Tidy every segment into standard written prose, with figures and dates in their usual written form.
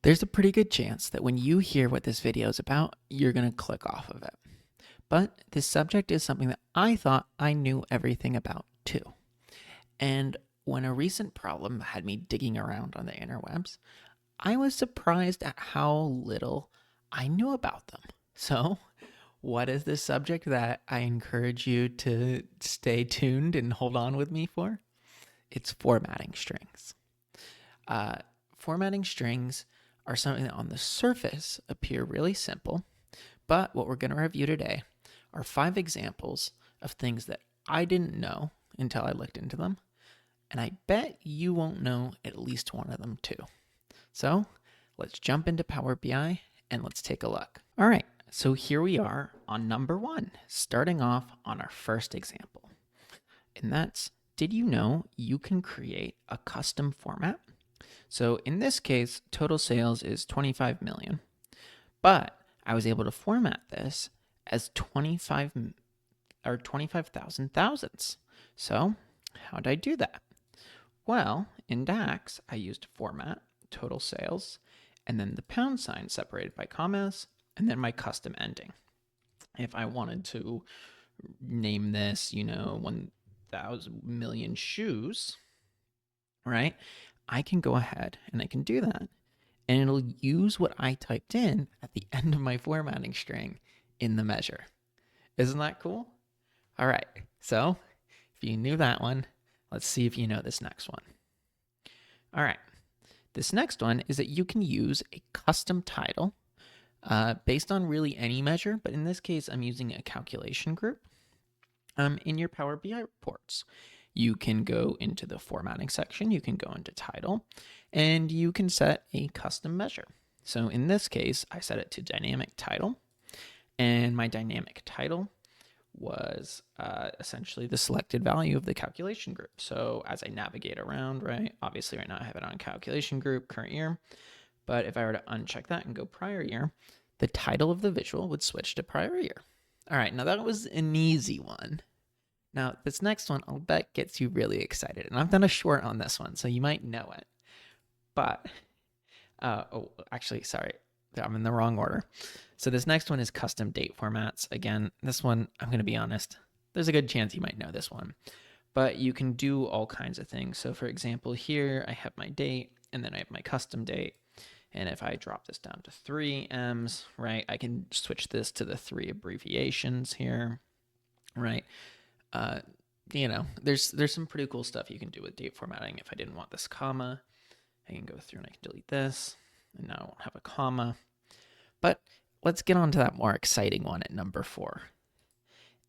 There's a pretty good chance that when you hear what this video is about, you're going to click off of it. But this subject is something that I thought I knew everything about too. And when a recent problem had me digging around on the interwebs, I was surprised at how little I knew about them. So, what is this subject that I encourage you to stay tuned and hold on with me for? It's formatting strings. Formatting strings are something that on the surface appear really simple, but what we're going to review today are 5 examples of things that I didn't know until I looked into them, and I bet you won't know at least one of them too. So let's jump into Power BI and let's take a look. All right, so here we are on number 1, starting off on our first example. And that's, did you know you can create a custom format? So in this case, total sales is 25 million, but I was able to format this as 25,000 thousandths. So how did I do that? Well, in DAX, I used format, total sales, and then the pound sign separated by commas, and then my custom ending. If I wanted to name this, 1,000 million shoes, right? I can go ahead and I can do that. And it'll use what I typed in at the end of my formatting string in the measure. Isn't that cool? All right, so if you knew that one, let's see if you know this next one. All right, this next one is that you can use a custom title based on really any measure, but in this case, I'm using a calculation group in your Power BI reports. You can go into the formatting section, you can go into title, and you can set a custom measure. So in this case, I set it to dynamic title, and my dynamic title was essentially the selected value of the calculation group. So as I navigate around, right, obviously right now I have it on calculation group, current year, but if I were to uncheck that and go prior year, the title of the visual would switch to prior year. All right, now that was an easy one. Now, this next one, I'll bet gets you really excited. And I've done a short on this one, so you might know it. But, actually, sorry, I'm in the wrong order. So this next one is custom date formats. Again, this one, I'm going to be honest, there's a good chance you might know this one. But you can do all kinds of things. So for example, here I have my date, and then I have my custom date. And if I drop this down to 3 M's, right, I can switch this to the 3 abbreviations here, right? There's some pretty cool stuff you can do with date formatting. If I didn't want this comma, I can go through and I can delete this, and now I won't have a comma. But let's get on to that more exciting one at number 4.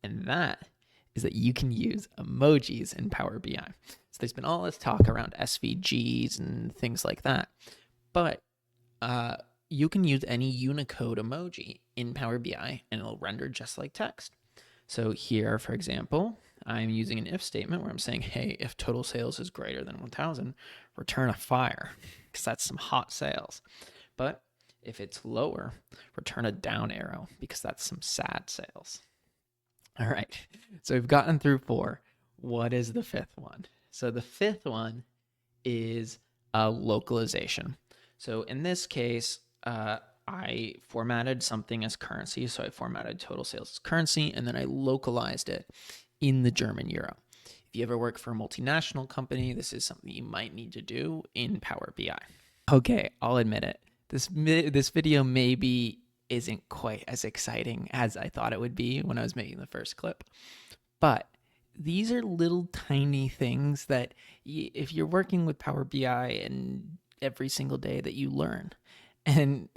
And that is that you can use emojis in Power BI. So there's been all this talk around SVGs and things like that. But you can use any Unicode emoji in Power BI and it'll render just like text. So here, for example, I'm using an if statement where I'm saying, hey, if total sales is greater than 1,000, return a fire, because that's some hot sales. But if it's lower, return a down arrow, because that's some sad sales. All right, so we've gotten through 4. What is the 5th one? So the 5th one is localization. So in this case, I formatted something as currency. So I formatted total sales as currency, and then I localized it in the German euro. If you ever work for a multinational company, this is something you might need to do in Power BI. Okay, I'll admit it. This video maybe isn't quite as exciting as I thought it would be when I was making the first clip. But these are little tiny things that if you're working with Power BI and every single day that you learn. And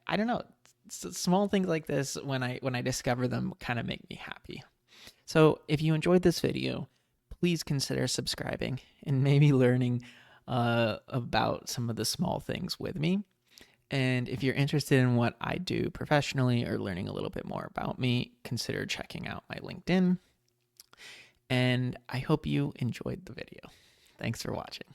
I don't know, small things like this, when I discover them, kind of make me happy. So if you enjoyed this video, please consider subscribing and maybe learning about some of the small things with me. And if you're interested in what I do professionally or learning a little bit more about me, consider checking out my LinkedIn. And I hope you enjoyed the video. Thanks for watching.